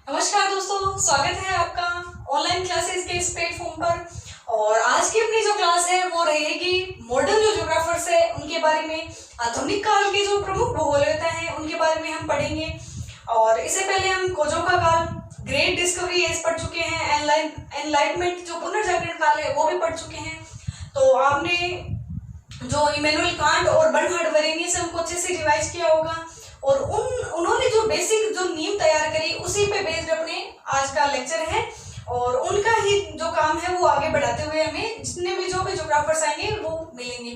नमस्कार दोस्तों, स्वागत है आपका ऑनलाइन क्लासेस के इस प्लेटफॉर्म पर। और आज की अपनी जो क्लास है वो रहेगी मॉडर्न जो ज्योग्राफर्स है उनके बारे में, आधुनिक काल के जो प्रमुख भूगोलवेत्ता हैं उनके बारे में हम पढ़ेंगे। और इससे पहले हम खोजों का काल, ग्रेट डिस्कवरी एज पढ़ चुके हैं, एनलाइटमेंट जो पुनर्जागरण काल है वो भी पढ़ चुके हैं। तो आपने जो इमैनुअल कांट और बर्नहार्ड बेरेनियस से उनको अच्छे से रिवाइज किया होगा और उन्होंने जो बेसिक जो नींव तैयार करी उसी पे बेस्ड अपने आज का लेक्चर है। और उनका ही जो काम है वो आगे बढ़ाते हुए हमें जितने भी जो ज्योग्राफर्स आएंगे वो मिलेंगे,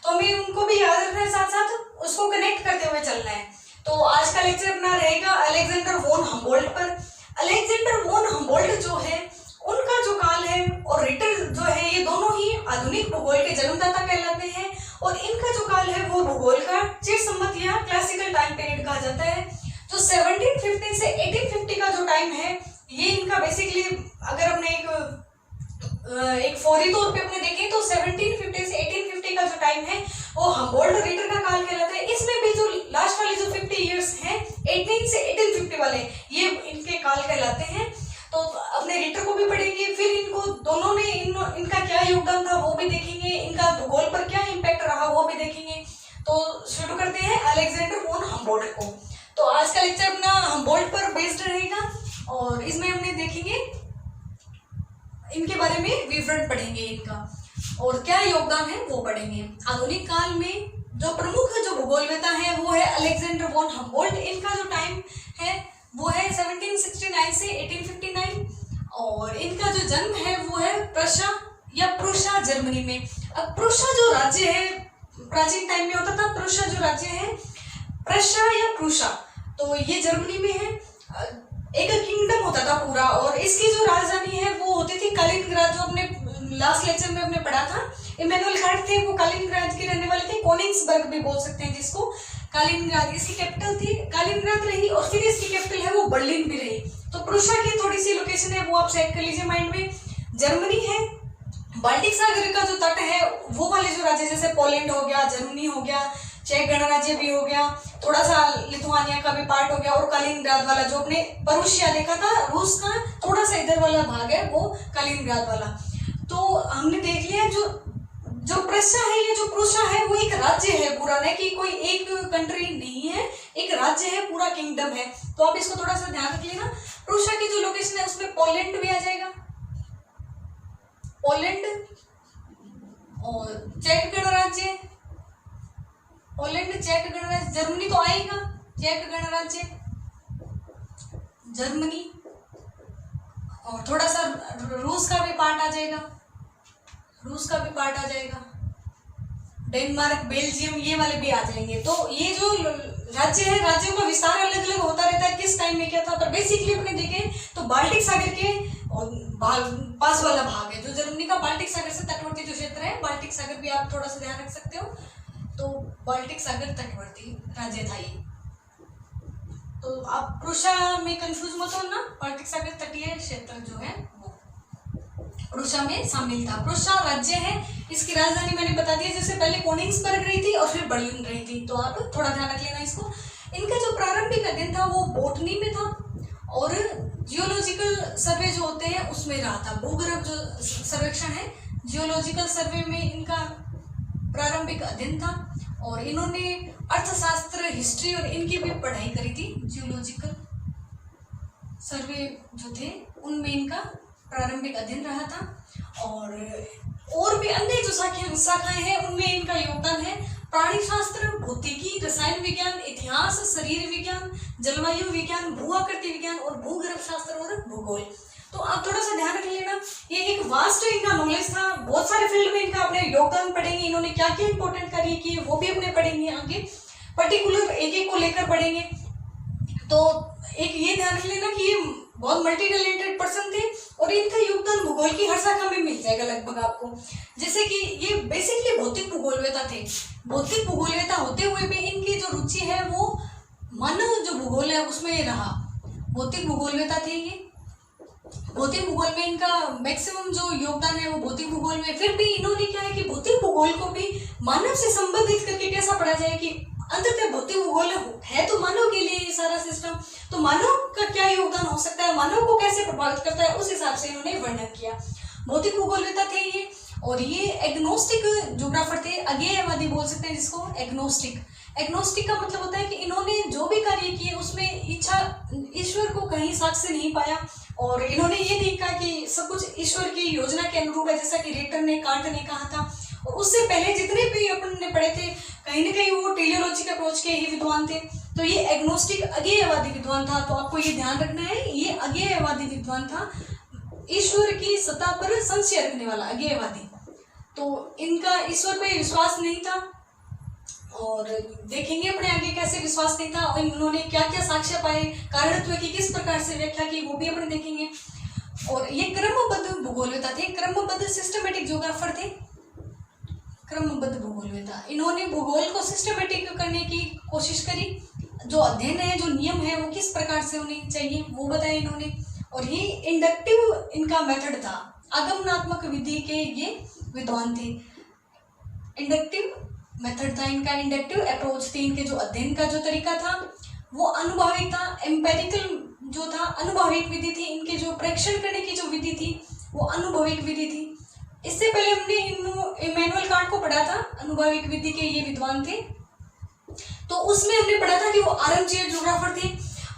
तो हमें उनको भी याद रखना है, साथ साथ उसको कनेक्ट करते हुए चलना है। तो आज का लेक्चर अपना रहेगा अलेक्जेंडर वॉन हम्बोल्ट पर। अलेक्जेंडर वॉन हम्बोल्ट जो है उनका जो काल है और रिटर जो है ये दोनों ही आधुनिक भूगोल के जन्मदाता कहलाते हैं। और इनका जो काल है वो भूगोल का चिरसम्मत या क्लासिकल टाइम पीरियड कहा जाता है। जो 1750 से 1850 का जो टाइम है ये इनका बेसिकली अगर हमने एक फौरी तौर पे अपने देखें तो 1750 से 1850 का जो टाइम है वो हम्बोल्ट रिटर का काल कहलाता है। इसमें भी जो लास्ट वाले जो 50 इयर्स हैं 18 से 1850 वाले ये इनके काल कहलाते हैं। तो अपने रिटर को भी पढ़ेंगे, फिर इनको दोनों ने इनका क्या योगदान था वो भी देखेंगे, इनका भूगोल पर क्या इम्पैक्ट रहा वो भी देखेंगे। तो शुरू करते हैं अलेक्जेंडर वॉन हम्बोल्ट को। तो आज का लेक्चर अपना हम्बोल्ट पर बेस्ड रहेगा और इसमें हमने देखेंगे इनके बारे में विवरण पढ़ेंगे इनका और क्या योगदान है वो पढ़ेंगे। आधुनिक काल में जो प्रमुख जो भूगोलवेत्ता है वो है अलेक्जेंडर वॉन हम्बोल्ट। इनका जो टाइम है वो है 1769 से 1859 और इनका जो जन्म है वो है प्रशा या प्रूशा जर्मनी में। अब प्रूशा जो राज्य है प्राचीन टाइम में होता था, प्रूशा जो राज्य है प्रशा या प्रूशा, तो ये जर्मनी में है। एक किंगडम होता था पूरा और इसकी जो राजधानी है वो होती थी कालिनग्राद, जो अपने लास्ट लेक्चर में हमने पढ़ा था। इमैनुअल कांट थे वो कालिनग्राद के रहने वाले थे, कोनिग्सबर्ग भी बोल सकते हैं जिसको। कालिनग्राद इसकी कैपिटल थी, कालिनग्राद रही और फिर इसकी कैपिटल है वो बर्लिन भी रही। तो प्रूशा की थोड़ी सी लोकेशन है वो आप सेट कर लीजिए माइंड में। जर्मनी है, बाल्टिक सागर का जो तट है वो वाले जो राज्य जैसे पोलैंड हो गया, जर्मनी हो गया, चेक गणराज्य भी हो गया, थोड़ा सा लिथुआनिया का भी पार्ट हो गया और कालिनग्राद वाला जो अपने परुशिया देखा था रूस का थोड़ा सा इधर वाला भाग है वो कालिनग्राद वाला। तो हमने देख लिया जो प्रशा है, ये जो प्रूशा है वो एक राज्य है पूरा, न कि कोई एक कंट्री नहीं है, एक राज्य है, पूरा किंगडम है। तो आप इसको थोड़ा सा ध्यान रख लेना। प्रूशा की जो लोकेशन है उसमें पोलैंड भी आ जाएगा, पोलैंड और चेक गणराज्य, पोलैंड चेक गणराज्य, जर्मनी तो आएगा, चेक गणराज्य जर्मनी और थोड़ा सा रूस का भी पार्ट आ जाएगा, रूस का भी पार्ट आ जाएगा, डेनमार्क, बेल्जियम ये वाले भी आ जाएंगे। तो ये जो राज्य है राज्यों का विस्तार अलग अलग होता रहता है, किस टाइम में क्या था, पर बेसिकली अपने देखें तो बाल्टिक सागर के पास वाला भाग है जो जर्मनी का, बाल्टिक सागर से तटवर्ती जो क्षेत्र है, बाल्टिक सागर भी आप थोड़ा सा ध्यान रख सकते हो। तो बाल्टिक सागर तटवर्ती राज्य था ये। तो आप प्रूशा में कंफ्यूज मत हो ना, बाल्टिक सागर तटीय क्षेत्र जो है वो प्रूशा में शामिल था। प्रूशा राज्य है, इसकी राजधानी मैंने बता दिया, जैसे पहले कोनिग्सबर्ग रही थी और फिर बर्लिन रही थी, तो आप थोड़ा ध्यान रख लेना इसको। इनका जो प्रारंभिक अध्ययन था वो बोटनी में था और जियोलॉजिकल सर्वे जो होते हैं उसमें रहा था। भूगर्भ जो सर्वेक्षण है, जियोलॉजिकल सर्वे में इनका प्रारंभिक अध्ययन था और इन्होंने अर्थशास्त्र, हिस्ट्री और इनकी भी पढ़ाई करी थी। जियोलॉजिकल सर्वे जो थे उनमें इनका प्रारंभिक अध्ययन रहा था और भी अन्य जो शाखाएं हैं उनमें इनका योगदान है। प्राणी शास्त्र, भौतिकी, रसायन विज्ञान, इतिहास, शरीर विज्ञान, जलवायु विज्ञान, भूआकृति विज्ञान और भूगर्भ शास्त्र और भूगोल। तो आप थोड़ा सा ध्यान रख लेना, ये एक वास्ट इनका नॉलेज था, बहुत सारे फील्ड में इनका अपने योगदान पढ़ेंगे, इन्होंने क्या क्या इंपॉर्टेंट कार्य किए वो भी अपने पढ़ेंगे, आगे पर्टिकुलर एक एक को लेकर पढ़ेंगे। तो एक ये ध्यान रख लेना कि ये बहुत मल्टी टैलेंटेड पर्सन थे और इनका योगदान भूगोल की हर शाखा में मिल जाएगा लगभग आपको। जैसे कि ये बेसिकली भौतिक भूगोलवेत्ता थे, भौतिक भूगोलवेत्ता होते हुए भी इनकी जो रुचि है वो मानव जो भूगोल है उसमें रहा। भौतिक भूगोलवेत्ता थे ये, भौतिक भूगोल में इनका मैक्सिमम जो योगदान है वो भौतिक भूगोल में। फिर भी इन्होंने क्या है कि भौतिक भूगोल को भी मानव से संबंधित करके कैसा पढ़ा जाए कि अंततः भौतिक भूगोल है तो मानव के लिए ये सारा सिस्टम, तो मानव का क्या योगदान हो सकता है है, मानव को कैसे प्रभावित करता है, उस हिसाब से इन्होंने वर्णन किया। भौतिक भूगोलवेता थे ये, और ये एग्नोस्टिक ज्योग्राफर थे, अज्ञेयवादी बोल सकते हैं जिसको, एग्नोस्टिक। एग्नोस्टिक का मतलब होता है कि इन्होंने जो भी कार्य किए उसमें इच्छा ईश्वर को कहीं साक्ष्य नहीं पाया, और इन्होंने ये नहीं कहा कि सब कुछ ईश्वर की योजना के अनुरूप है, जैसा कि रेटर ने, कांट ने कहा था। और उससे पहले जितने भी अपन ने पढ़े थे, कहीं ना कहीं वो टेलियोलॉजिकल अप्रोच के ही विद्वान थे। तो ये एग्नोस्टिक अज्ञेयवादी विद्वान था। तो आपको ये ध्यान रखना है, ये अज्ञेयवादी विद्वान था, ईश्वर की सत्ता पर संशय रखने वाला अज्ञेयवादी। तो इनका ईश्वर पे विश्वास नहीं था, और देखेंगे अपने आगे कैसे विश्वास नहीं था, और इन्होंने क्या क्या साक्ष्य पाए, कारणत्व की किस प्रकार से व्याख्या की, वो भी अपन देखेंगे। और ये क्रमबद्ध भूगोलवेता थे, क्रमबद्ध सिस्टमेटिक ज्योग्राफर थे, क्रमबद्ध भूगोलवेता। इन्होंने भूगोल को सिस्टमेटिक करने की कोशिश करी, जो अध्ययन है, जो नियम है, वो किस प्रकार से होने चाहिए वो बताया इन्होंने। और ये इंडक्टिव इनका मेथड था, आगमनात्मक विधि के ये विद्वान थे। इंडक्टिव मेथड था इनका, इंडक्टिव अप्रोच थी इनके, जो अध्ययन का जो तरीका था वो अनुभविक था, एम्पेरिकल जो था, अनुभविक विधि थी इनके, जो प्रेक्षण करने की जो विधि थी वो अनुभविक विधि थी। इससे पहले हमने इमैनुअल कांट को पढ़ा था, अनुभविक विधि के ये विद्वान थे। तो उसमें हमने पढ़ा था कि वो आर्मचेयर ज्योग्राफर थे,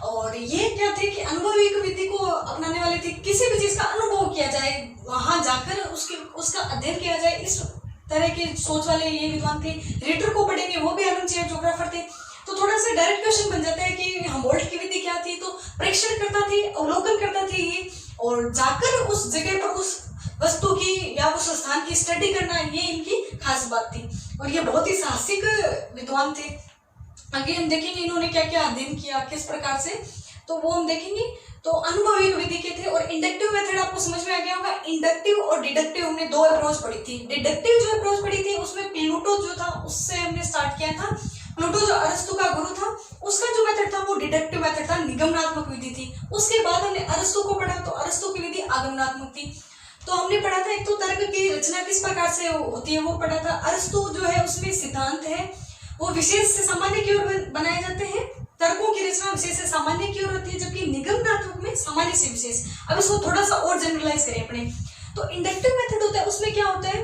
और ये क्या थे कि अनुभविक विधि को अपनाने वाले थे, किसी भी चीज का अनुभव किया जाए, वहां जाकर उसका अध्ययन किया जाए, इस तरह के सोच वाले ये विद्वान थे। रेटर को पढ़ेंगे, वो भी आर्मचेयर ज्योग्राफर थे। तो थोड़ा सा डायरेक्ट क्वेश्चन बन जाता है कि हमबोल्ट की विधि क्या थी, तो प्रेक्षण करता थे, अवलोकन करता थे ये, और जाकर उस जगह पर उस वस्तु की या उस स्थान की स्टडी करना, ये इनकी खास बात थी। और ये बहुत ही साहसिक विद्वान थे। आगे हम देखेंगे इन्होंने क्या क्या अध्ययन किया, किस प्रकार से, तो वो हम देखेंगे। तो अनुभविक विधि के थे। और इंडक्टिव मेथड आपको समझ में आ गया होगा। इंडक्टिव और डिडक्टिव हमने दो अप्रोच पढ़ी थी। डिडक्टिव जो अप्रोच पढ़ी थी उसमें प्लूटो जो था उससे हमने स्टार्ट किया था। प्लूटो जो अरस्तु का गुरु था, उसका जो मेथड था वो डिडक्टिव मेथड था, निगमनात्मक विधि थी। उसके बाद हमने अरस्तु को पढ़ा, तो अरस्तु की विधि आगमनात्मक थी। तो हमने पढ़ा था एक तो तर्क की रचना किस प्रकार से होती है वो पढ़ा था। अरस्तु जो है उसमें सिद्धांत है, वो विशेष से सामान्य की ओर बनाए जाते हैं। तर्कों की रचना विशेष से सामान्य की ओर होती है, जबकि निगमनात्मक में सामान्य से विशेष। अब इसको थोड़ा सा और जनरलाइज करें अपने, तो इंडक्टिव मेथड होता है, उसमें क्या होता है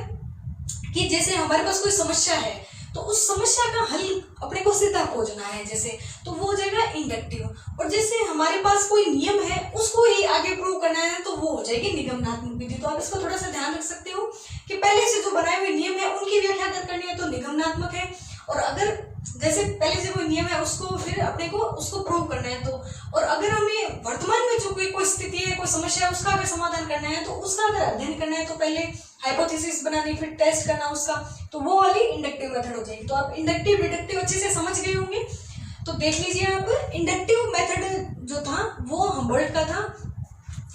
कि जैसे हमारे पास कोई समस्या है, तो उस समस्या का हल अपने को सीधा खोजना है जैसे, तो वो हो जाएगा इंडक्टिव। और जैसे हमारे पास कोई नियम है उसको ही आगे प्रूव करना है, तो वो हो जाएगी निगमनात्मक विधि। तो आप इसको थोड़ा सा ध्यान रख सकते हो कि पहले से जो बनाए हुए नियम है उनकी व्याख्या अगर करनी है तो निगमनात्मक है, और अगर जैसे पहले से कोई नियम है उसको फिर अपने को उसको प्रूव करना है तो, और अगर हमें वर्तमान में जो कोई स्थिति है, कोई समस्या है, उसका अगर समाधान करना है, तो उसका अगर अध्ययन करना है, तो पहले हाइपोथेसिस बनानी, फिर टेस्ट करना उसका, तो वो वाली इंडक्टिव मेथड हो जाएगी। तो आप इंडक्टिव डिडक्टिव अच्छे से समझ गए होंगे। तो देख लीजिए आप, इंडक्टिव मेथड जो था वो हम्बोल्ट का था।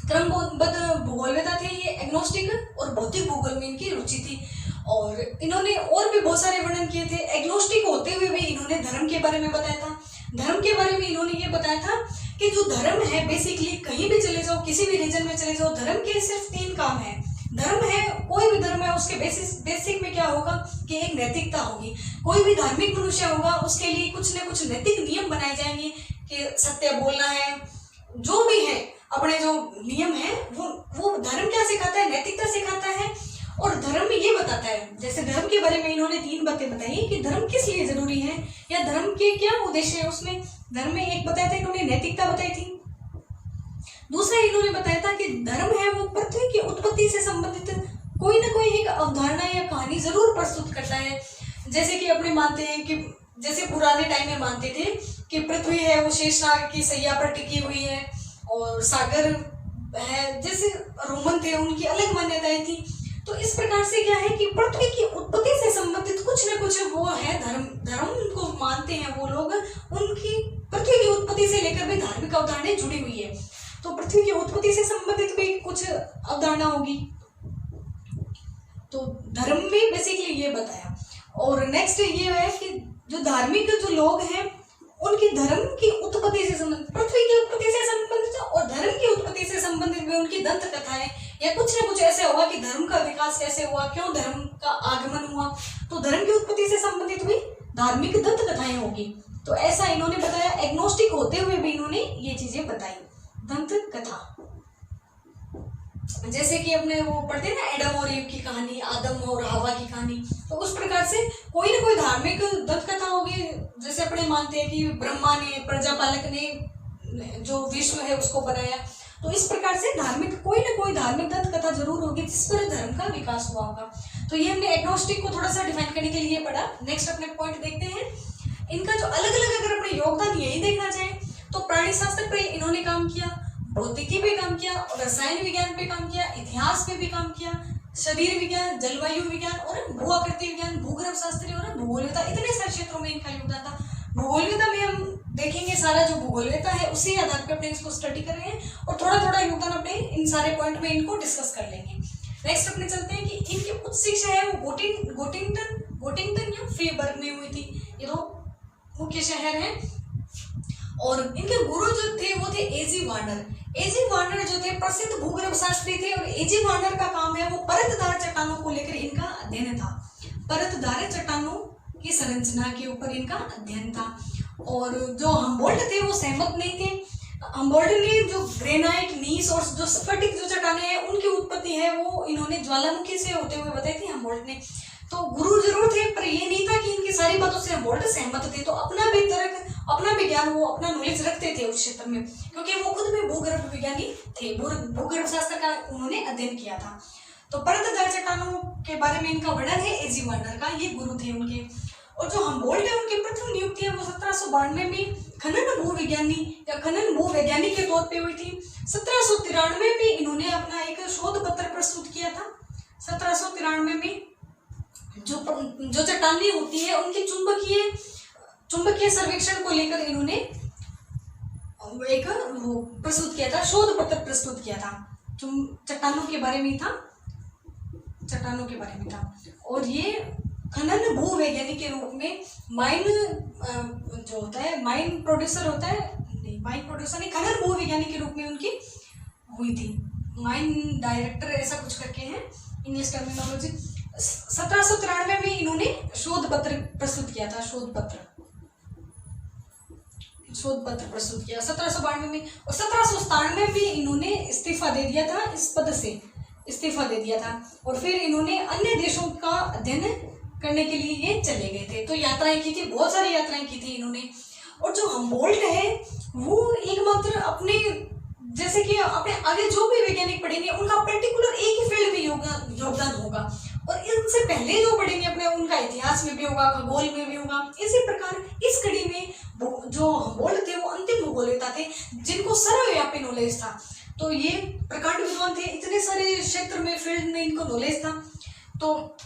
क्रमबद्ध भूगोलवेता थे ये, एग्नोस्टिक और भौतिक भूगोल में इनकी रुचि थी। और इन्होंने और भी बहुत सारे वर्णन किए थे। एग्नोस्टिक होते हुए भी इन्होंने धर्म के बारे में बताया था। धर्म के बारे में इन्होंने ये बताया था कि जो धर्म है, बेसिकली कहीं भी चले जाओ, किसी भी रीजन में चले जाओ, धर्म के सिर्फ 3 काम है। धर्म है, कोई भी धर्म है, उसके बेसिक में क्या होगा कि एक नैतिकता होगी। कोई भी धार्मिक मनुष्य होगा, उसके लिए कुछ न कुछ नैतिक नियम बनाए जाएंगे कि सत्य बोलना है, जो भी है अपने जो नियम है वो धर्म क्या सिखाता है, नैतिकता सिखाता है। और धर्म ये बताता है, जैसे धर्म के बारे में इन्होंने 3 बातें बताई कि धर्म किस लिए जरूरी है या धर्म के क्या उद्देश्य है। उसमें धर्म में एक बताया था इन्होंने, नैतिकता बताई थी। दूसरा इन्होंने बताया था कि धर्म है वो पृथ्वी की उत्पत्ति से संबंधित कोई ना कोई एक अवधारणा या कहानी जरूर प्रस्तुत करता है। जैसे कि अपने मानते हैं कि जैसे पुराने टाइम में मानते थे कि पृथ्वी है वो शेषनाग की सैया पर टिकी हुई है और सागर है, जैसे रोमन थे उनकी अलग मान्यताएं थी। तो इस प्रकार से क्या है कि पृथ्वी की उत्पत्ति से संबंधित कुछ न कुछ वो है धर्म को मानते हैं वो लोग। उनकी पृथ्वी की उत्पत्ति से लेकर भी धार्मिक अवधारणाएं जुड़ी हुई है। तो पृथ्वी की उत्पत्ति से संबंधित भी कुछ अवधारणा होगी। तो धर्म में बेसिकली ये बताया। और नेक्स्ट ये है कि जो धार्मिक जो लोग हैं उनकी धर्म की उत्पत्ति से संबंधित, पृथ्वी की उत्पत्ति से संबंधित और धर्म की उत्पत्ति से संबंधित भी उनकी दंत कथाएं या कुछ न कुछ ऐसे हुआ कि धर्म का विकास कैसे हुआ, क्यों धर्म का आगमन हुआ, तो धर्म की उत्पत्ति से संबंधित भी धार्मिक दंत कथाएं होगी। तो ऐसा इन्होंने बताया। एग्नोस्टिक होते हुए भी इन्होंने ये चीजें बताई। दंत कथा। जैसे कि अपने वो पढ़ते हैं ना एडम और ईव की कहानी, आदम और हवा की कहानी, तो उस प्रकार से कोई ना कोई धार्मिक दंत कथा होगी। जैसे अपने मानते हैं कि ब्रह्मा ने, प्रजापालक ने जो विश्व है उसको बनाया, तो इस प्रकार से धार्मिक कोई ना कोई धार्मिक दंत कथा जरूर होगी जिस पर धर्म का विकास हुआ होगा। तो ये हमने एग्नोस्टिक को थोड़ा सा डिफाइन करने के लिए पढ़ा। नेक्स्ट अपने पॉइंट देखते हैं। इनका जो अलग अलग अगर अपने योगदान यही देखना चाहे तो प्राणी शास्त्र पे इन्होंने काम किया, भौतिकी पे काम किया, और रसायन विज्ञान पे काम किया, इतिहास पे भी काम किया, शरीर विज्ञान, जलवायु विज्ञान और भू आकृति विज्ञान, भूगर्भ शास्त्र और भूगोलविद्या, इतने सारे क्षेत्रों में इनका योगदान था। भूगोलविद्या में हम देखेंगे सारा जो भूगोलविद्या है उसी आधार पर अपने इसको स्टडी कर रहे हैं और थोड़ा थोड़ा योगदान अपने इन सारे पॉइंट में इनको डिस्कस कर लेंगे। नेक्स्ट अपने चलते हैं कि इनकी उच्च शिक्षा है वो गोटिंगटन या फ्रीबर्ग में हुई थी। ये दो मुख्य शहर हैं। और इनके गुरु जो थे वो थे एजी वार्नर। एजी वार्नर जो थे प्रसिद्ध भूगर्भ शास्त्री थे और एजी वार्नर का काम है वो परतदार चट्टानों को लेकर इनका अध्ययन था। परतदार चट्टानों की संरचना के ऊपर इनका अध्ययन था। और जो हम्बोल्ट थे वो सहमत नहीं थे। हम्बोल्ट ने जो ग्रेनाइट, नीस और जो स्फटिक जो चट्टानें हैं उनकी उत्पत्ति है वो इन्होंने ज्वालामुखी से होते हुए बताई थी हम्बोल्ट ने। तो गुरु जरूर थे पर ये नहीं था कि इनकी सारी बातों से हम्बोल्ट सहमत थे। तो अपना भी तर्क, अपना विज्ञान, वो अपना नॉलेज रखते थे उस क्षेत्र में, क्योंकि वो खुद भी भूगर्भ विज्ञानी थे, भूगर्भ शास्त्र का उन्होंने अध्ययन किया था। तो परतदार चट्टानों के बारे में इनका वर्णन है एजी वार्नर का, ये गुरु थे उनके। और जो हम्बोल्ट है उनकी प्रथम नियुक्ति है वो 1792 में खनन भूविज्ञानी या खनन भूवैज्ञानिक के तौर पे हुई थी। 1793 में इन्होंने अपना एक शोध पत्र प्रस्तुत किया था। 1793 में जो चट्टानें होती है उनके चुंबकीय सर्वेक्षण को लेकर इन्होंने एक प्रस्तुत किया था, शोध पत्र प्रस्तुत किया था। चट्टानों के बारे में था, चट्टानों के बारे में था। और ये खनन भूवैज्ञानिक के रूप में माइन जो होता है, माइन प्रोड्यूसर होता है, नहीं माइन प्रोड्यूसर नहीं, खनन भूवैज्ञानिक के रूप में उनकी हुई थी। माइन डायरेक्टर ऐसा कुछ करके है इंग्लिश टर्मिनोलॉजी। 1793 में इन्होंने शोध पत्र प्रस्तुत किया था, शोध पत्र प्रस्तुत किया 1792 में। और 1797 में इन्होंने इस्तीफा दे दिया था, इस पद से इस्तीफा दे दिया था। और फिर इन्होंने अन्य देशों का अध्ययन करने के लिए ये चले गए थे। तो यात्राएं की थी, बहुत सारी यात्राएं की थी इन्होंने। और जो हम्बोल्ट है वो एकमात्र अपने, जैसे कि अपने आगे जो भी वैज्ञानिक पढ़ेंगे उनका पर्टिकुलर एक ही फील्ड में योगदान होगा। और इनसे पहले जो पढ़ेंगे अपने उनका इतिहास में भी होगा, खगोल में भी होगा। इसी प्रकार इस कड़ी में जो हम्बोल्ट थे वो अंतिम भूगोलविद्ता थे जिनको सर्वव्यापी नॉलेज था। तो ये प्रकांड विद्वान थे, इतने सारे क्षेत्र में, फील्ड में इनको नॉलेज था। तो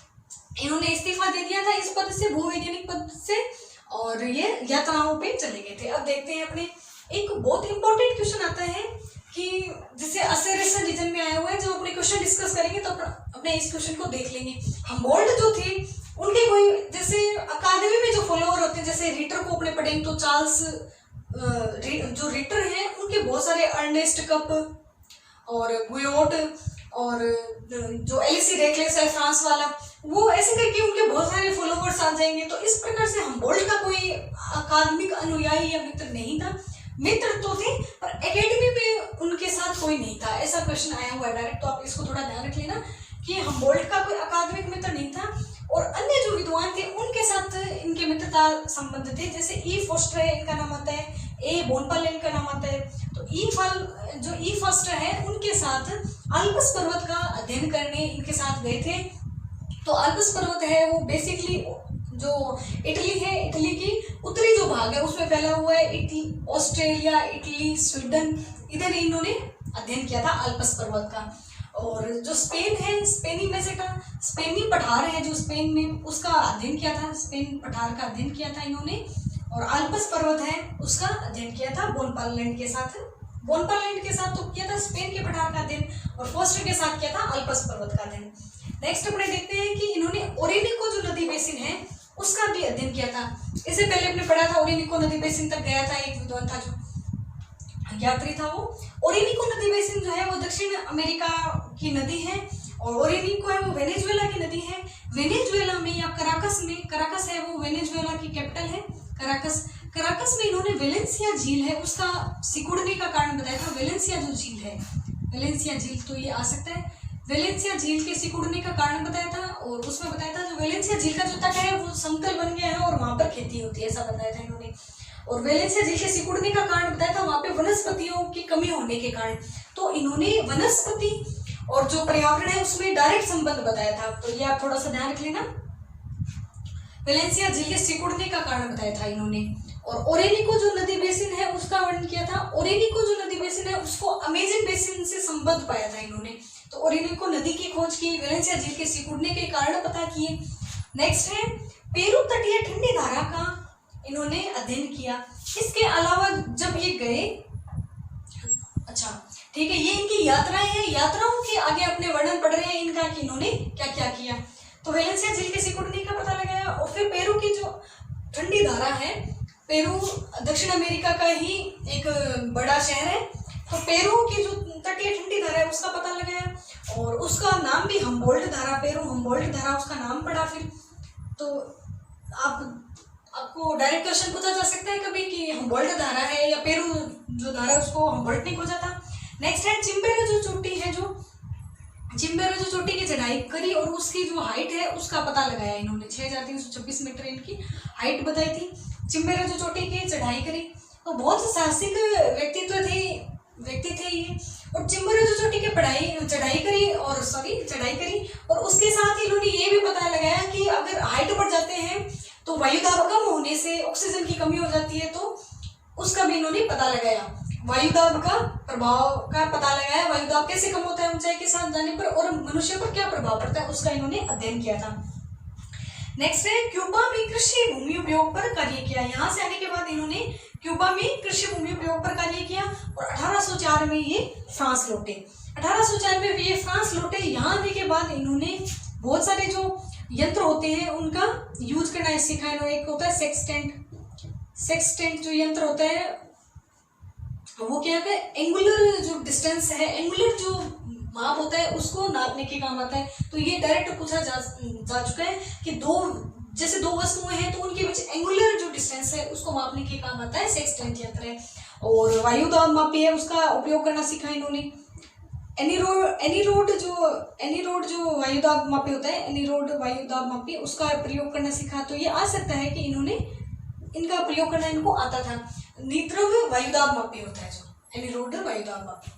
इन्होंने इस्तीफा दे दिया था इस पद से, भूवैज्ञानिक पद से, और ये यात्राओं पे चले गए थे। अब देखते हैं अपने एक बहुत इंपॉर्टेंट क्वेश्चन आता है कि जिसे असरेशन रीजन में आया हुआ है, जो अपने क्वेश्चन डिस्कस करेंगे तो अपने इस क्वेश्चन को देख लेंगे। हम्बोल्ट जो थे उनके कोई, जैसे अकादमी में जो फॉलोअर होते हैं, जैसे रीटर को अपने पढ़ेंगे तो चार्ल्स जो रीटर हैं उनके बहुत सारे, अर्नेस्ट कप और गुयोट और जो एलिसी रेकलेस है फ्रांस वाला, वो ऐसे करके उनके बहुत सारे फॉलोअर्स आ जाएंगे। तो इस प्रकार से हम्बोल्ट का कोई अकादमिक अनुयायी या मित्र नहीं था। मित्र तो थे पर एकेडमी में उनके साथ कोई नहीं था, ऐसा क्वेश्चन आया हुआ है डायरेक्ट। तो आप इसको थोड़ा ध्यान रख लेना कि हम्बोल्ट का कोई अकादमिक मित्र नहीं था। और अन्य जो विद्वान थे उनके साथ इनके मित्रता संबंध थे। जैसे ई फोस्टर है, इनका नाम आता है, ए बोनपाल इनका नाम आता है। तो ई फोस्टर है उनके साथ आल्प्स पर्वत का अध्ययन करने इनके साथ गए थे। तो आल्प्स पर्वत है वो बेसिकली जो इटली है, इटली की उत्तरी जो भाग है उसमें फैला हुआ है। इटली, ऑस्ट्रेलिया, इटली, स्वीडन, इधर इन्होंने अध्ययन किया था आल्प्स पर्वत का। और जो स्पेन है, स्पेनी मेसेटा, स्पेनी पठार है जो स्पेन में, उसका अध्ययन किया था, स्पेन पठार का अध्ययन किया था इन्होंने। और आल्प्स पर्वत है उसका अध्ययन किया था बोनपालैंड के साथ। बोनपालैंड के साथ तो किया था स्पेन के पठार का अध्ययन, और फोस्टर के साथ किया था आल्प्स पर्वत का अध्ययन। नेक्स्ट अपने देखते हैं कि इन्होंने ओरेनिको जो नदी बेसिन है उसका भी अध्ययन किया था। इससे पहले हमने पढ़ा था ओरेनिको नदी बेसिन तक गया था एक विद्वान था जो यात्री था वो। ओरेनिको नदी बेसिन जो है वो दक्षिण अमेरिका की नदी है। और ओरेनिको है वो वेनेजुएला की नदी है। वेनेजुएला में या कराकस में, कराकस है वो वेनेजुएला की कैपिटल है, कराकस। कराकस में इन्होंने वेलेंसिया झील है उसका सिकुड़ने का कारण बताया था। वेलेंसिया जो झील है, वेलेंसिया झील, तो ये आ सकता है। वेलेंसिया झील के सिकुड़ने का कारण बताया था और उसमें बताया था जो वेलेंसिया झील का जो तट है वो समतल बन गया है और वहां पर खेती होती है, ऐसा बताया था इन्होंने। और वेलेंसिया झील के सिकुड़ने का कारण बताया था वहां पे वनस्पतियों की कमी होने के कारण। तो इन्होंने वनस्पति और जो पर्यावरण है उसमें डायरेक्ट संबंध बताया था, तो ये आप थोड़ा सा ध्यान रख लेना। वेलेंसिया झील के सिकुड़ने का कारण बताया था इन्होंने। और ओरेनिको जो नदी बेसिन है उसका वर्णन किया था। ओरेनिको जो नदी बेसिन है उसको अमेजन बेसिन से संबंध पाया था इन्होंने। तो ओरेनिको नदी की खोज की, वेलेंसिया झील के सिकुड़ने के कारण पता किए। नेक्स्ट है पेरू तटीय ठंडी धारा का इन्होंने अध्ययन किया। इसके अलावा जब ये गए, अच्छा ठीक है, ये इनकी यात्राएं हैं, यात्राओं के आगे अपने वर्णन पढ़ रहे हैं इनका कि इन्होंने क्या क्या किया। तो वेलेंसिया झील के सिकुड़ने का पता लगाया और फिर पेरू की जो ठंडी धारा है, पेरू दक्षिण अमेरिका का ही एक बड़ा शहर है, तो पेरू की जो तटीय ठंडी धारा है उसका पता लगाया और उसका नाम भी हम्बोल्ट धारा, पेरू हम्बोल्ट धारा उसका नाम पड़ा। फिर तो आपको डायरेक्ट क्वेश्चन पूछा जा सकता है कभी कि हम्बोल्ट धारा है या पेरू जो धारा है उसको हम्बोल्ट ने खोजा था। नेक्स्ट है चिम्बेरो जो चोटी है, जो चिम्बेरो जो चोटी की चढ़ाई करी और उसकी जो हाइट है उसका पता लगाया इन्होंने। 6326 मीटर इनकी हाइट बताई थी। चिम्बेरो जो चोटी की चढ़ाई करी, तो बहुत साहसिक व्यक्ति थे ये। और चिम्बेरो जो चोटी की चढ़ाई करी और उसके साथ इन्होंने ये भी पता लगाया कि अगर हाइट बढ़ जाते हैं तो वायुदाब कम होने से ऑक्सीजन की कमी हो जाती है, तो उसका भी इन्होंने पता लगाया। वायुदाब का प्रभाव का पता लगाया, वायुदाब कैसे कम होता है ऊंचाई के साथ जाने पर और मनुष्य पर क्या प्रभाव पड़ता है उसका इन्होंने अध्ययन किया था। नेक्स्ट है क्यूबा में कृषि भूमि उपयोग पर कार्य किया। यहाँ से आने के बाद इन्होंने क्यूबा में कृषि भूमि उपयोग पर कार्य किया और 1804 में ये फ्रांस लौटे। 1804 में ये फ्रांस लौटे। यहाँ आने के बाद इन्होंने बहुत सारे जो यंत्र होते हैं उनका यूज करना सीखा इन्होंने। एक होता है सेक्सटेंट जो यंत्र होता है वो क्या है, एंगुलर जो डिस्टेंस है, एंगुलर जो माप होता है उसको नापने के काम आता है। तो ये डायरेक्ट पूछा जा चुका है कि जैसे दो वस्तुएं हैं तो उनके बीच एंगुलर जो डिस्टेंस है उसको मापने के काम आता है सेक्सटेंट यंत्र है। और वायुदाब मापी है उसका उपयोग करना सीखा इन्होंने। एनीरोड जो वायुदाब मापी होता है, एनीरोड वायुदाब मापी उसका प्रयोग करना सीखा। तो ये आ सकता है कि इन्होंने इनका प्रयोग करना इनको आता था। निद्रव्य वायुदाब मापी होता है जो एनीरोड वायुदाब मापी।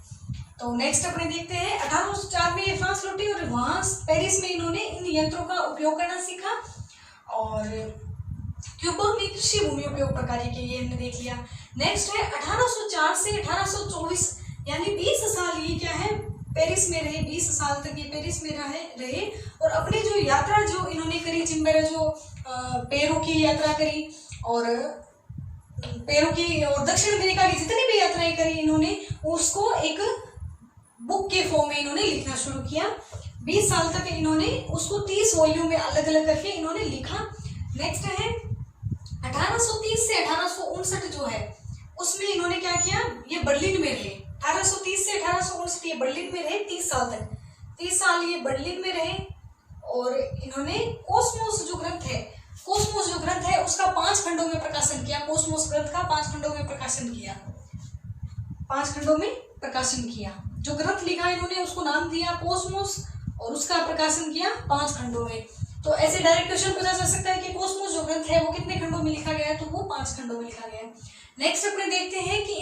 तो नेक्स्ट अपने देखते हैं 1804 में ये फ्रांस लौटे और वहां पेरिस में इन्होंने इन यंत्रों का उपयोग करना सीखा और क्यूबा में कृषि भूमि उपयोग पर कार्य किया, ये हमने देख लिया। नेक्स्ट है 1804 से 1824 यानी 20 साल ये क्या है पेरिस में रहे। 20 साल तक ये पेरिस में रहे और अपनी जो यात्रा जो इन्होंने करी, चिम्बेरो जो पेरू की यात्रा करी और पेरू की और दक्षिण अमेरिका की जितनी भी यात्राएं करी इन्होंने उसको एक बुक के फॉर्म में इन्होंने लिखना शुरू किया। 20 साल तक इन्होंने उसको 30 वॉल्यूम में अलग अलग करके इन्होंने लिखा। नेक्स्ट है 1830 से 1859 जो है उसमें इन्होंने क्या किया, ये बर्लिन में रहे। 1830 से 1859 ये बर्लिन में रहे 30 साल तक। 30 साल ये बर्लिन में रहे और इन्होंने कोस्मोस जो ग्रंथ है उसका 5 खंडों में प्रकाशन किया। कोस्मोस ग्रंथ का 5 खंडों में प्रकाशन किया। जो ग्रंथ लिखा इन्होंने उसको नाम दिया कोस्मोस और उसका प्रकाशन किया 5 खंडों में। तो ऐसे डायरेक्ट क्वेश्चन पूछा जा सकता है कि कोस्मोस जो ग्रंथ है वो कितने खंडों में लिखा गया है, तो वो 5 खंडों में लिखा गया है। नेक्स्ट अपने देखते हैं कि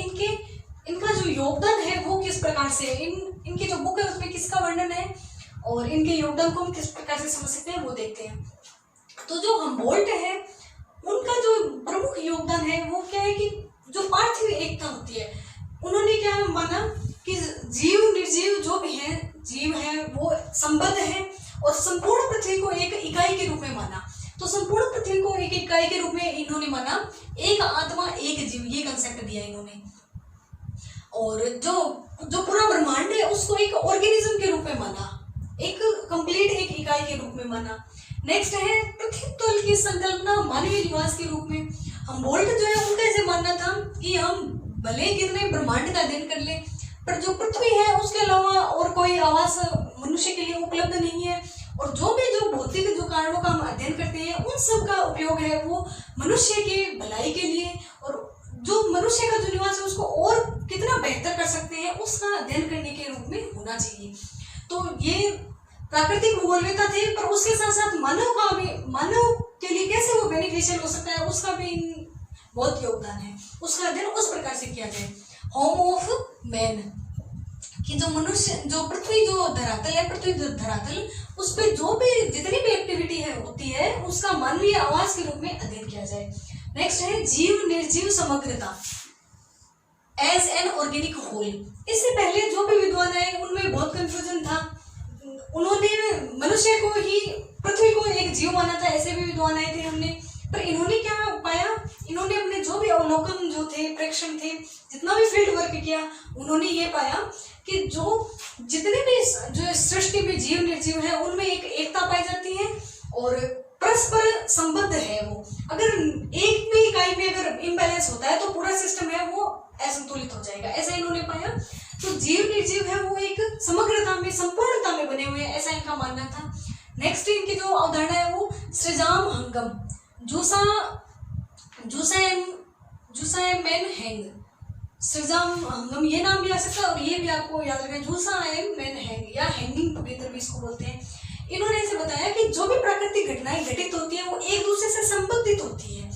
इनका जो योगदान है वो किस प्रकार से, इनकी जो बुक है उसमें किसका वर्णन है और इनके योगदान को हम किस प्रकार से समझ सकते हैं वो देखते हैं। तो जो हम्बोल्ट है उनका जो प्रमुख योगदान है वो क्या है कि जो पार्थिव एकता होती है, उन्होंने क्या माना कि जीव निर्जीव जो भी है, जीव है वो संबद्ध है और संपूर्ण पृथ्वी को एक इकाई के रूप में माना। तो संपूर्ण पृथ्वी को एक इकाई के रूप में इन्होंने माना, एक आत्मा एक जीव, ये कंसेप्ट दिया इन्होंने। और जो पूरा ब्रह्मांड है उसको एक ऑर्गेनिज्म के रूप में माना, एक कंप्लीट एक इकाई के रूप में माना। नेक्स्ट है पृथ्वी तल की संकल्पना मानवीय निवास के रूप में। हम्बोल्ट जो है उनका ऐसे मानना था कि हम भले कितने ब्रह्मांड का अध्ययन कर ले पर जो पृथ्वी है उसके अलावा और कोई आवास मनुष्य के लिए उपलब्ध नहीं है और जो भौतिक जो कारणों का हम अध्ययन करते हैं उन सब का उपयोग है वो मनुष्य के भलाई के लिए जो मनुष्य का जो निवास है उसको और कितना बेहतर कर सकते हैं उसका अध्ययन करने के रूप में होना चाहिए। तो ये प्राकृतिक भूगोलवेत्ता थे, पर उसके साथ साथ मानव के लिए कैसे वो बेनिफिशियल हो सकता है उसका भी बहुत योगदान है। उसका अध्ययन उस प्रकार से किया जाए। होम ऑफ मैन कि जो मनुष्य, जो पृथ्वी, जो धरातल है, पृथ्वी धरातल, उस पर जो भी जितनी भी एक्टिविटी है होती है उसका मानवीय आवास के रूप में अध्ययन किया जाए। नेक्स्ट है जीव निर्जीव समग्रता एज एन ऑर्गेनिक होल। इससे पहले जो भी विद्वान आए उनमें बहुत कंफ्यूजन था, उन्होंने मनुष्य को ही, पृथ्वी को एक जीव माना था, ऐसे भी विद्वान आए थे हमने। पर इन्होंने क्या पाया, इन्होंने अपने जो भी अवलोकन जो थे, प्रेक्षण थे, जितना भी फील्ड वर्क किया, उन्होंने ये पाया कि जो जितने भी जो सृष्टि में जीव निर्जीव है उनमें एक एकता पाई जाती है और परस्पर संबद्ध है। वो अगर एक भी इकाई में अगर इम्बैलेंस होता है तो पूरा सिस्टम है वो असंतुलित हो जाएगा, ऐसा इन्होंने पाया। तो जीव निर्जीव है वो एक समग्रता में, संपूर्णता में बने हुए हैं, ऐसा इनका मानना था। नेक्स्ट इनकी जो अवधारणा है वो सृजाम हंगम मैन हैंग। सृजाम हंगम ये नाम भी आ सकता है और ये भी आपको याद रखना, जूसा एम मैन हैंग या हैंगिंग टुगेदर भी इसको बोलते हैं। इन्होंने ऐसे बताया कि जो भी प्राकृतिक घटनाएं घटित होती है वो एक दूसरे से संबंधित होती है,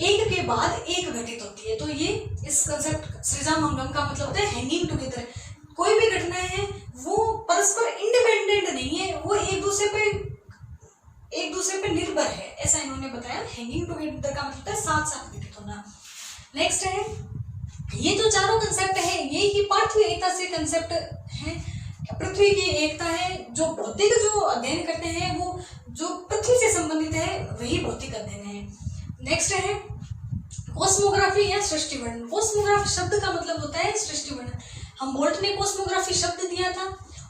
एक के बाद एक घटित होती है। तो ये इस कंसेप्ट सृजाम हंगम का मतलब होता है हैंगिंग टुगेदर। कोई भी घटनाएं हैं वो परस्पर इंडिपेंडेंट नहीं है, वो एक दूसरे पे निर्भर है, ऐसा इन्होंने बताया। हैंगिंग टुगेदर का मतलब है साथ साथ घटित होना। नेक्स्ट है, ये जो चारों कंसेप्ट है ये ही पार्थिव एकता से कंसेप्ट है। पृथ्वी की एकता है, जो भौतिक जो अध्ययन करते हैं वो जो पृथ्वी से संबंधित है वही भौतिक अध्ययन है। नेक्स्ट है कॉस्मोग्राफी या सृष्टि वर्णन। कॉस्मोग्राफी शब्द का मतलब होता है सृष्टि वर्णन। हमबोल्ट ने कॉस्मोग्राफी शब्द दिया था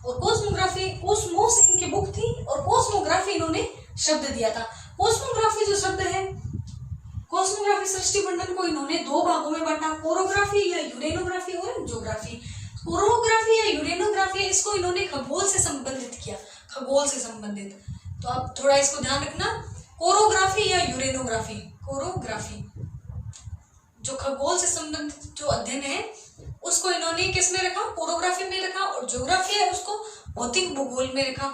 और कॉस्मोग्राफी, कॉस्मोस इनकी बुक थी और कॉस्मोग्राफी इन्होंने शब्द दिया था। कॉस्मोग्राफी जो शब्द है, कॉस्मोग्राफी सृष्टि वर्णन को इन्होंने दो भागों में बांटा, कोरोग्राफी या यूरेनोग्राफी और जियोग्राफी। कोरोग्राफी या यूरेनोग्राफी इसको इन्होंने खगोल से संबंधित किया, खगोल से संबंधित। तो आप थोड़ा इसको ध्यान रखना, कोरोग्राफी या यूरेनोग्राफी। कोरोग्राफी जो खगोल से संबंधित जो अध्ययन है उसको इन्होंने किस में रखा, कोरोग्राफी में रखा, और ज्योग्राफी है उसको भौतिक भूगोल में रखा,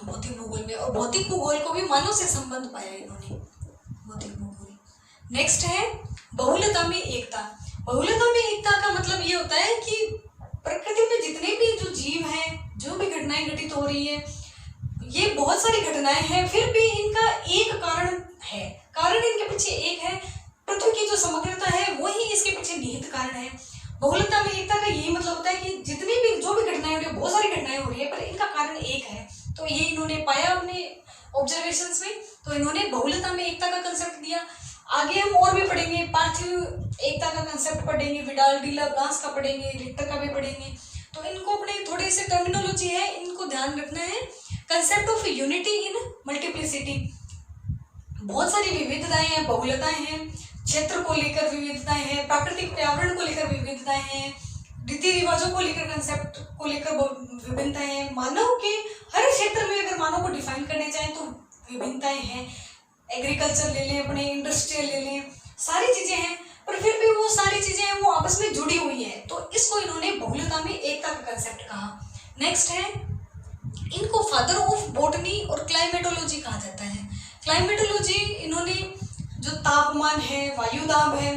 भौतिक भूगोल में। और भौतिक भूगोल को भी मानव से संबंध पाया इन्होंने, भौतिक भूगोल। नेक्स्ट है बहुलता में एकता। बहुलता में एकता का मतलब ये होता है कि प्रकृति में जितने भी जो जीव हैं, जो भी घटनाएं घटित हो रही है, ये बहुत सारी घटनाएं हैं, फिर भी इनका एक कारण है, कारण इनके पीछे एक है, पृथ्वी की जो समग्रता है वही इसके पीछे निहित कारण है। बहुलता में एकता का यही मतलब होता है कि जितनी भी जो भी घटनाएं हो रही है, बहुत सारी घटनाएं हो रही है, पर इनका कारण एक है। तो ये इन्होंने पाया अपने ऑब्जर्वेशंस में, तो इन्होंने बहुलता में एकता का कंसेप्ट दिया। आगे हम और भी पढ़ेंगे, पार्थिव एकता का कंसेप्ट पढ़ेंगे, विडाल डी लाप्लास का पढ़ेंगे, रिक्टर का भी पढ़ेंगे। तो इनको अपने थोड़े से टर्मिनोलॉजी है, इनको ध्यान रखना है। Concept of unity in multiplicity, बहुत सारी विविधताएं हैं, बहुलताएं हैं, क्षेत्र को लेकर विविधताएं हैं, प्राकृतिक पर्यावरण को लेकर विविधताएं हैं, रीति रिवाजों को लेकर, कंसेप्ट को लेकर विभिन्नताएं हैं, मानव के हर क्षेत्र में अगर मानव को डिफाइन करने चाहें तो विभिन्नताएं हैं। एग्रीकल्चर ले लें, अपने इंडस्ट्रियल ले लें, सारी चीजें हैं, पर फिर भी वो सारी चीजें हैं वो आपस में जुड़ी हुई है, तो इसको इन्होंने बहुलता में एकता का कंसेप्ट कहा। नेक्स्ट है, इनको फादर ऑफ बॉटनी और क्लाइमेटोलॉजी कहा जाता है। क्लाइमेटोलॉजी इन्होंने जो तापमान है, वायुदाब है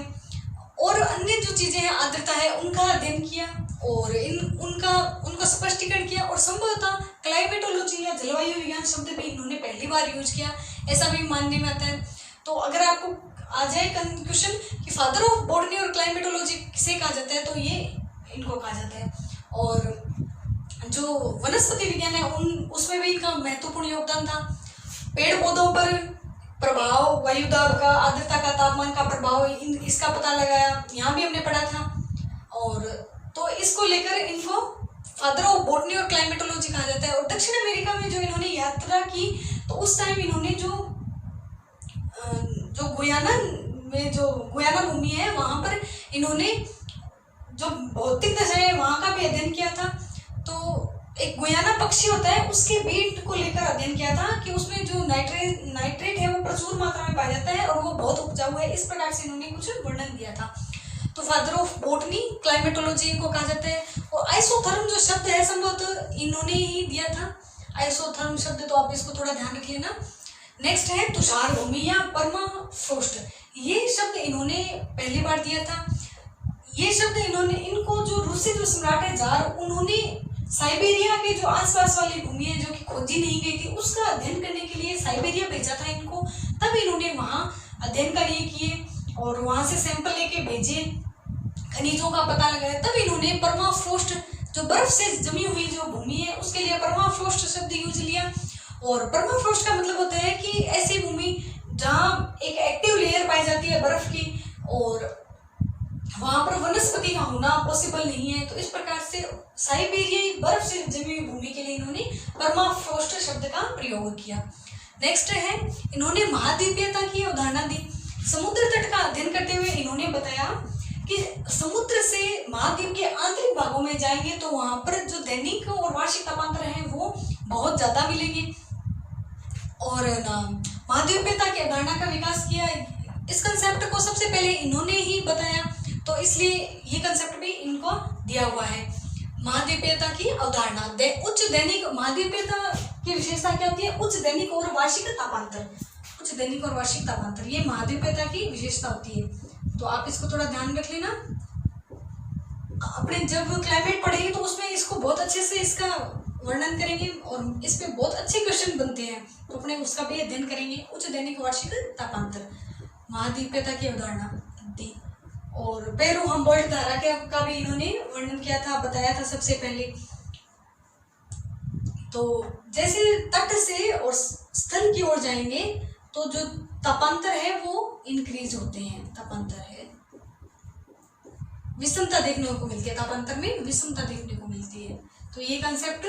और अन्य जो चीजें हैं, आर्द्रता है, उनका अध्ययन किया और उनको स्पष्टीकरण किया। और संभवतः क्लाइमेटोलॉजी या जलवायु विज्ञान शब्द भी इन्होंने पहली बार यूज किया, ऐसा भी मानने में आता है। तो अगर आपको आ जाए क्वेश्चन कि फादर ऑफ बॉटनी और क्लाइमेटोलॉजी किसे कहा जाता है, तो ये इनको कहा जाता है। और जो वनस्पति विज्ञान है उसमें भी इनका महत्वपूर्ण योगदान था। पेड़ पौधों पर प्रभाव, वायुदाब का, आर्द्रता का, तापमान का प्रभाव, इसका पता लगाया, यहाँ भी हमने पढ़ा था। और तो इसको लेकर इनको फादर ऑफ बॉटनी और क्लाइमेटोलॉजी कहा जाता है। और दक्षिण अमेरिका में जो इन्होंने यात्रा की तो उस टाइम इन्होंने जो गुयाना भूमि है वहाँ पर इन्होंने जो भौतिक दशा है वहाँ का भी अध्ययन किया था। तो एक गुयाना पक्षी होता है, उसके बीट को लेकर अध्ययन किया था कि उसमें जो नाइट्रेट है वो प्रचुर मात्रा में पाया जाता है और वो बहुत उपजाऊ है। इस प्रकार से इन्होंने कुछ वर्णन दिया था। तो फादर ऑफ बॉटनी, क्लाइमेटोलॉजी इनको कहा जाता है। और आइसोथर्म जो शब्द है संभवतः इन्होंने ही दिया था, आइसोथर्म शब्द, तो आप इसको थोड़ा ध्यान रखिए ना। नेक्स्ट है तुषार भूमि या परमाफ्रोस्ट, ये शब्द इन्होंने पहली बार दिया था। ये शब्द इनको जो रूसी जो सम्राट है जार, उन्होंने साइबेरिया के जो आसपास वाली भूमि है जो कि खोजी नहीं गई थी उसका अध्ययन करने के लिए साइबेरिया भेजा था इनको। तब इन्होंने वहां अध्ययन कार्य किए और वहां से सैंपल लेके भेजे, खनिजों का पता लगाया। तब इन्होंने परमाफ्रोस्ट, जो बर्फ से जमी हुई जो भूमि है उसके लिए परमाफ्रोस्ट शब्द यूज लिया। और परमाफ्रोस्ट का मतलब होता है कि ऐसी भूमि जहाँ एक एक्टिव लेयर पाई जाती है बर्फ की और वहां पर वनस्पति का होना पॉसिबल नहीं है। तो इस प्रकार से साइबेरियाई बर्फ से जमी हुई भूमि के लिए इन्होंने परमाफ्रोस्ट शब्द का प्रयोग किया। नेक्स्ट है, इन्होंने महाद्वीपीयता की अवधारणा दी। समुद्र तट का अध्ययन करते हुए इन्होंने बताया कि समुद्र से महाद्वीप के आंतरिक भागों में जाएंगे तो वहां पर जो दैनिक और वार्षिक तापांतर है वो बहुत ज्यादा मिलेंगे। और महाद्वीपीयता की अवधारणा का विकास किया। इस कंसेप्ट को सबसे पहले इन्होंने ही बताया, तो इसलिए ये कंसेप्ट भी इनको दिया हुआ है। महाद्वीपीयता की अवधारणा, उच्च दैनिक, महाद्वीपीयता की विशेषता क्या होती है? उच्च दैनिक और वार्षिक तापांतर, उच्च दैनिक और वार्षिक तापांतर, ये महाद्वीपीयता की विशेषता होती है। तो आप इसको थोड़ा ध्यान रख लेना। अपने जब क्लाइमेट पढ़ेंगे तो उसमें इसको बहुत अच्छे से इसका वर्णन करेंगे और इस पे बहुत अच्छे क्वेश्चन बनते हैं, तो अपने उसका भी अध्ययन करेंगे। उच्च दैनिक वार्षिक तापांतर, महाद्वीपीयता की अवधारणा दी। और पेरू हम्बोल्ट धारा का भी इन्होंने वर्णन किया था, बताया था सबसे पहले। तो जैसे तट से और स्थल की ओर जाएंगे तो जो तापांतर है वो इंक्रीज होते हैं, तापांतर है, विषमता देखने को मिलती है, तापांतर में विषमता देखने को मिलती है। तो ये कंसेप्ट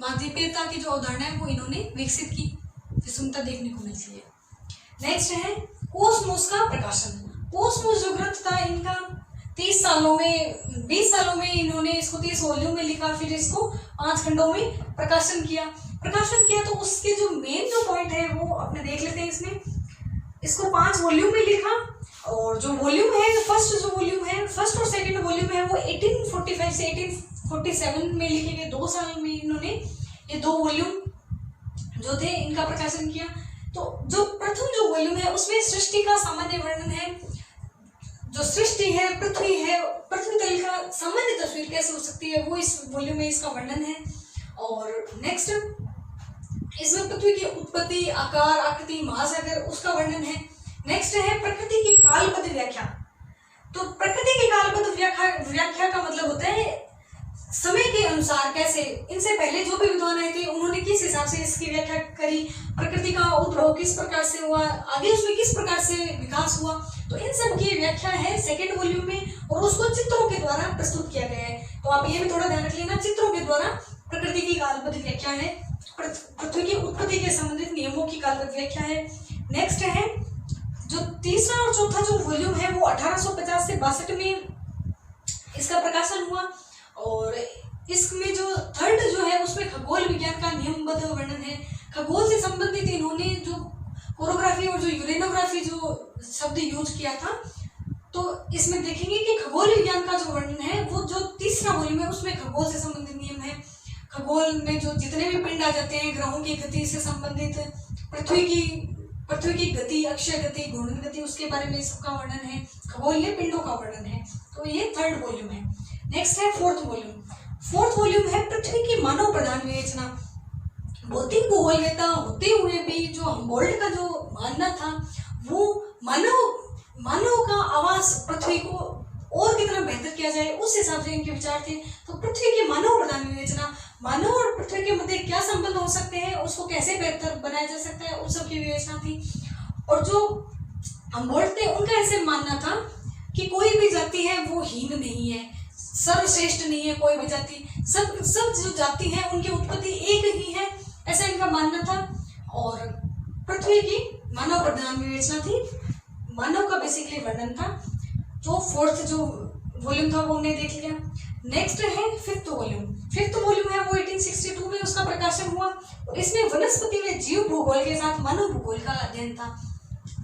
महाद्वीपीयता की जो अवधारणा है वो इन्होंने विकसित की, विषमता देखने को मिलती है। नेक्स्ट है कोसमोस का प्रकाशन। कोसमोस जो ग्रंथ था इनका 20 सालों में इन्होंने इसको 30 वॉल्यूम में लिखा, फिर इसको 5 खंडों में प्रकाशन किया। तो उसके जो मेन जो पॉइंट है वो अपने देख लेते हैं। इसमें इसको 5 वॉल्यूम में लिखा और जो वॉल्यूम है, फर्स्ट और सेकंड वॉल्यूम है वो 1845 से 1847 में लिखे गए। 2 साल में इन्होंने ये 2 वॉल्यूम जो थे इनका प्रकाशन किया। तो जो प्रथम जो वॉल्यूम है उसमें सृष्टि का सामान्य वर्णन है, जो सृष्टि है, पृथ्वी तल का सामान्य तस्वीर कैसे हो सकती है वो इस वॉल्यूम में इसका वर्णन है। और नेक्स्ट इसमें पृथ्वी की उत्पत्ति, आकार, आकृति, महासागर, उसका वर्णन है। नेक्स्ट है प्रकृति की कालबद्ध व्याख्या। तो प्रकृति की कालबद्ध व्याख्या का मतलब होता है समय के अनुसार कैसे, इनसे पहले जो भी विद्वान आए थे उन्होंने किस हिसाब से इसकी व्याख्या करी, प्रकृति का उद्भव किस प्रकार से हुआ, आगे उसमें किस प्रकार से विकास हुआ। तो इन सब की व्याख्या है सेकेंड वॉल्यूम में और उसको चित्रों के द्वारा प्रस्तुत किया गया है। तो आप ये भी थोड़ा ध्यान रख लेना, चित्रों के द्वारा प्रकृति की कालबद्ध व्याख्या है, पृथ्वी की उत्पत्ति के संबंधित नियमों की कालबद्ध व्याख्या है। नेक्स्ट है जो तीसरा और चौथा जो वॉल्यूम है वो 1850 से 62 में इसका प्रकाशन हुआ। और इसमें जो थर्ड जो है उसमें खगोल विज्ञान का नियमबद्ध वर्णन है। खगोल से संबंधित इन्होंने जो कोरोग्राफी और जो यूरेनोग्राफी जो शब्द यूज किया था, तो इसमें देखेंगे कि खगोल विज्ञान का जो वर्णन है वो जो तीसरा वॉल्यूम है उसमें खगोल से संबंधित नियम है। खगोल में जो जितने भी पिंड आ जाते हैं, ग्रहों की गति से संबंधित, पृथ्वी की गति, अक्षय गति, घूर्णन गति, उसके बारे में सबका वर्णन है। खगोल में पिंडों का वर्णन है। तो ये थर्ड वॉल्यूम है। नेक्स्ट है फोर्थ वॉल्यूम है पृथ्वी की मानव प्रधान विवेचना। भौतिक भूगोलवेत्ता होते हुए भी जो हम्बोल्ट का जो मानना था वो मानव का आवास पृथ्वी को और कितना बेहतर किया जाए, उस हिसाब से इनके विचार थे। तो पृथ्वी की मानव प्रधान विवेचना, मानव और पृथ्वी के मध्य क्या संबंध हो सकते हैं, उसको कैसे बेहतर बनाया जा सकता है, उन सब की विवेचना थी। और जो हम्बोल्ट थे उनका ऐसे मानना था कि कोई भी जाति है वो हीन नहीं है, सर्वश्रेष्ठ नहीं है कोई भी जाति, सब जो जाति है उनकी उत्पत्ति एक ही है, ऐसा इनका मानना था। और पृथ्वी की मानव प्रधान विवेचना थी, मानव का बेसिकली वर्णन था। जो फोर्थ जो वॉल्यूम था वो हमने देख लिया। नेक्स्ट है फिफ्थ वॉल्यूम। फिफ्थ वॉल्यूम है वो 1862 में उसका प्रकाशन हुआ और इसमें वनस्पति में जीव भूगोल के साथ मानव भूगोल का अध्ययन था।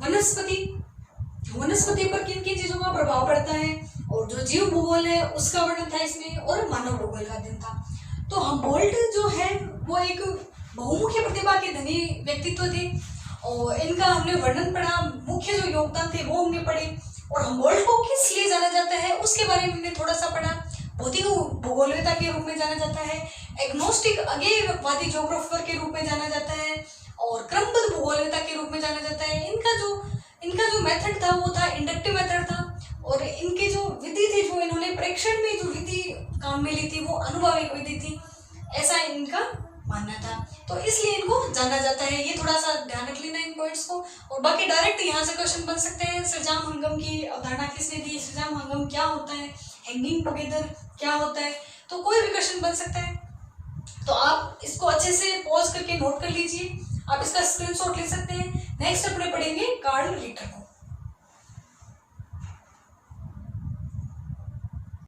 वनस्पति पर किन किन चीजों का प्रभाव पड़ता है और जो जीव भूगोल है उसका वर्णन था इसमें, और मानव भूगोल का अध्ययन था। तो हम्बोल्ट जो है वो एक बहुमुखी प्रतिभा के धनी व्यक्तित्व थे और इनका हमने वर्णन पढ़ा, मुख्य जो योगदान थे वो हमने पढ़े, और हम्बोल्ट को किस लिए जाना जाता है उसके बारे में हमने थोड़ा सा पढ़ा। भौतिक भूगोलवेता के रूप में जाना जाता है, एग्नोस्टिक अज्ञेयवादी ज्योग्राफर के रूप में जाना जाता है, और क्रमबद्ध भूगोलवेता के रूप में जाना जाता है। इनका जो मेथड था वो था इंडक्टिव मेथड था, और इनकी जो विधि थी, जो इन्होंने प्रेक्षण में जो विधि काम में ली थी वो अनुभविक विधि थी, ऐसा इनका मानना था। तो इसलिए इनको जाना जाता है। ये थोड़ा सा ध्यान रख लेना इन पॉइंट्स को। और बाकी डायरेक्ट यहाँ से क्वेश्चन बन सकते हैं, सृजाम हंगम की अवधारणा किसने दी, सृजाम हंगम क्या होता है, हैंगिंग टुगेदर क्या होता है, तो कोई भी क्वेश्चन बन सकता है। तो आप इसको अच्छे से पॉज करके नोट कर लीजिए, आप इसका स्क्रीनशॉट ले सकते हैं। नेक्स्ट अपने पढ़ेंगे कार्ल रिटर को।